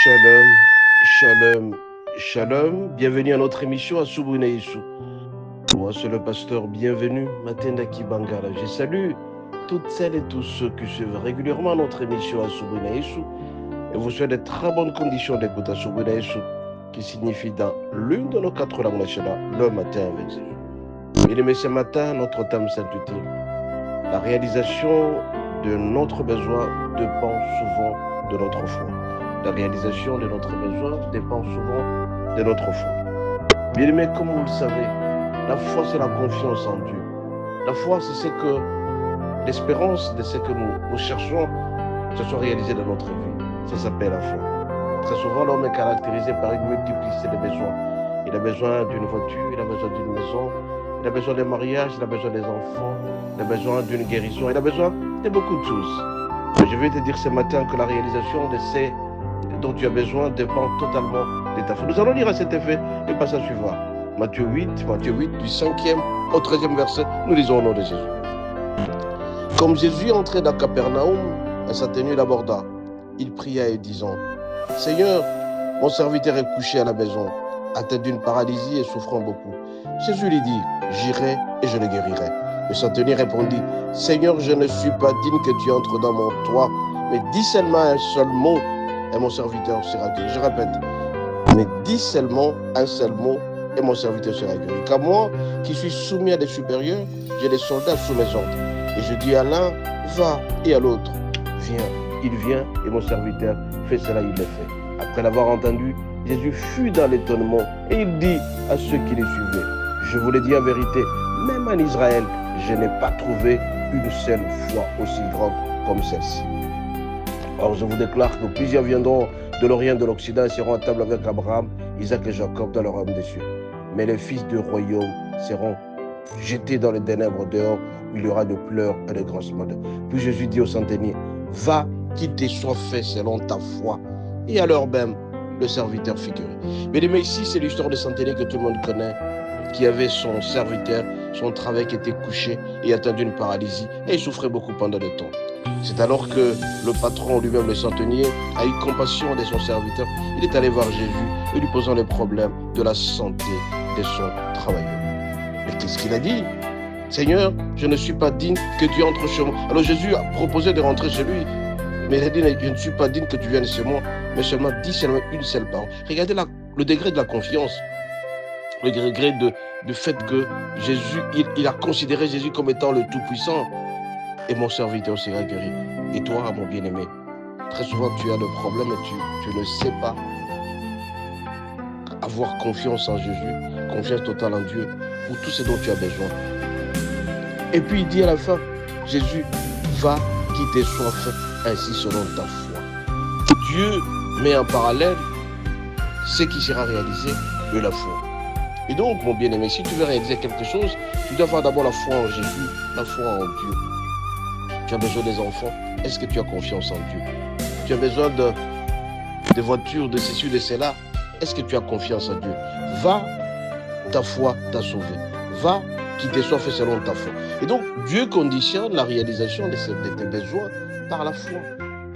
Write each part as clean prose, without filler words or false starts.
Shalom, shalom, shalom. Bienvenue à notre émission à Subuneissu. Moi, c'est le pasteur Bienvenue, Matenda Kibangala. Je salue toutes celles et tous ceux qui suivent régulièrement notre émission à Subuneissu et vous souhaite de très bonnes conditions d'écoute à Subuneissu, qui signifie dans l'une de nos 4 langues nationales, le matin avec Jésus. Bien aimés, ce matin, notre thème s'intitule La réalisation de notre besoin dépend souvent de notre foi. La réalisation de notre besoin dépend souvent de notre foi. Bien aimé, comme vous le savez, la foi c'est la confiance en Dieu. La foi c'est ce que l'espérance de ce que nous cherchons se soit réalisé dans notre vie. Ça s'appelle la foi. Très souvent l'homme est caractérisé par une multiplicité de besoins. Il a besoin d'une voiture, il a besoin d'une maison, il a besoin d'un mariage, il a besoin des enfants, il a besoin d'une guérison, il a besoin de beaucoup de choses. Mais je vais te dire ce matin que la réalisation de ces dont tu as besoin dépend totalement de ta foi. Nous allons lire à cet effet le passage suivant. Matthieu 8, du 5e au 13e verset, nous lisons au nom de Jésus. Comme Jésus entrait dans Capernaum, et sa tenue l'aborda, il pria et disant, Seigneur, mon serviteur est couché à la maison, atteint d'une paralysie et souffrant beaucoup. Jésus lui dit, j'irai et je le guérirai. Le centenier répondit, Seigneur, je ne suis pas digne que tu entres dans mon toit, mais dis seulement un seul mot et mon serviteur sera guéri. Je répète, mais dis seulement un seul mot et mon serviteur sera guéri. Car moi, qui suis soumis à des supérieurs, j'ai des soldats sous mes ordres. Et je dis à l'un, va, et à l'autre, viens. Il vient et mon serviteur fait cela, il le fait. Après l'avoir entendu, Jésus fut dans l'étonnement et il dit à ceux qui les suivaient, je vous le dis en vérité, même en Israël, je n'ai pas trouvé une seule foi aussi grande comme celle-ci. Or, je vous déclare que plusieurs viendront de l'Orient et de l'Occident et seront à table avec Abraham, Isaac et Jacob dans le royaume des cieux. Mais les fils du royaume seront jetés dans les ténèbres dehors, où il y aura de pleurs et de grossements. Puis Jésus dit au centenier, va, qu'il te soit fait selon ta foi. Et alors même, le serviteur fit guérir. Mais ici, c'est l'histoire du centenier que tout le monde connaît, qui avait son serviteur, son travail qui était couché et atteint d'une paralysie, et il souffrait beaucoup pendant le temps. C'est alors que le patron lui-même, le centenier, a eu compassion de son serviteur. Il est allé voir Jésus et lui posant les problèmes de la santé de son travailleur. Mais qu'est-ce qu'il a dit? Seigneur, je ne suis pas digne que tu entres chez moi. Alors Jésus a proposé de rentrer chez lui. Mais il a dit, je ne suis pas digne que tu viennes chez moi, mais seulement dis seulement une seule parole. Regardez le degré de la confiance, le degré du fait que Jésus, il a considéré Jésus comme étant le Tout-Puissant. Et mon serviteur sera guéri. Et toi, mon bien-aimé, très souvent tu as le problème et tu ne sais pas avoir confiance en Jésus, confiance totale en Dieu, pour tout ce dont tu as besoin. Et puis il dit à la fin, Jésus, va, qu'il te soit fait ainsi selon ta foi. Dieu met en parallèle ce qui sera réalisé de la foi. Et donc, mon bien-aimé, si tu veux réaliser quelque chose, tu dois avoir d'abord la foi en Jésus, la foi en Dieu. Tu as besoin des enfants, est-ce que tu as confiance en Dieu? Tu as besoin de voitures, de ceci, de cela, est-ce que tu as confiance en Dieu? Va, ta foi t'a sauvé. Va, qu'il te soit fait selon ta foi. Et donc, Dieu conditionne la réalisation de tes besoins par la foi.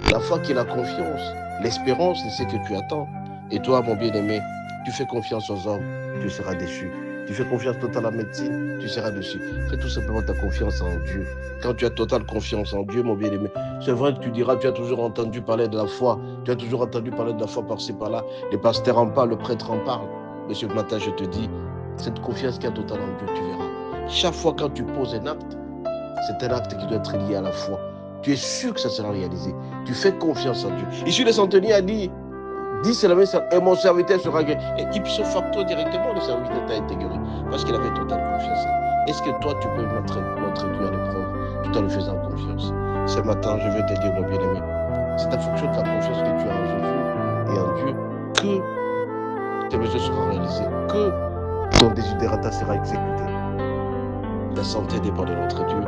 La foi qui est la confiance, l'espérance de ce que tu attends. Et toi, mon bien-aimé, tu fais confiance aux hommes, tu seras déçu. Tu fais confiance totale à la médecine, tu seras déçu. Fais tout simplement ta confiance en Dieu. Quand tu as totale confiance en Dieu, mon bien-aimé, c'est vrai que tu diras, tu as toujours entendu parler de la foi. Tu as toujours entendu parler de la foi par-ci, par-là. Les pasteurs en parlent, le prêtre en parle. Mais ce matin, je te dis, cette confiance qui est totale en Dieu, tu verras. Chaque fois quand tu poses un acte, c'est un acte qui doit être lié à la foi. Tu es sûr que ça sera réalisé. Tu fais confiance en Dieu. Ici, le centenier a dit, dis seulement ça, et mon serviteur sera guéri. Et ipso facto, directement, le serviteur a été guéri. Parce qu'il avait totale confiance. Est-ce que toi, tu peux mettre Dieu à l'épreuve tout en lui faisant confiance? Ce matin, je veux te dire, mon bien-aimé, c'est en fonction de la confiance que tu as en Jésus et en Dieu que tes besoins seront réalisés, que ton désiderata sera exécuté. Ta santé dépend de notre Dieu.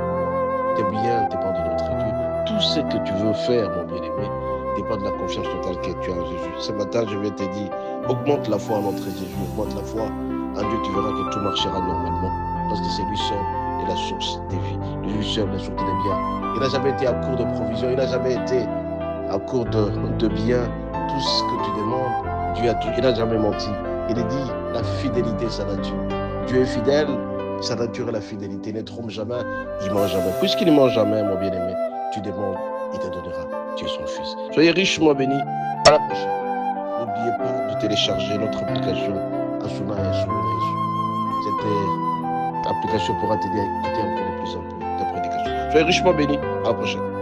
Tes biens dépendent de notre Dieu. Tout ce que tu veux faire, mon bien-aimé, dépend de la confiance totale que tu as en Jésus. Ce matin, je vais te dire, augmente la foi en notre Jésus, augmente la foi en Dieu, tu verras que tout marchera normalement. Parce que c'est lui seul est la source des vies, lui seul la source des biens. Il n'a jamais été à court de provisions, il n'a jamais été à court de biens. tout ce que tu demandes, Dieu il n'a jamais menti. Il est dit, la fidélité est sa nature. Dieu est fidèle, sa nature est la fidélité. Il ne trompe jamais, il ne ment jamais. Puisqu'il ne ment jamais, mon bien-aimé, tu demandes, il te donnera. Tu es son fils. Soyez richement bénis. À la prochaine. N'oubliez pas de télécharger notre application Asuna et Asuna. Cette application pourra t'aider à écouter encore de plus en plus ta prédication. Soyez richement bénis. À la prochaine.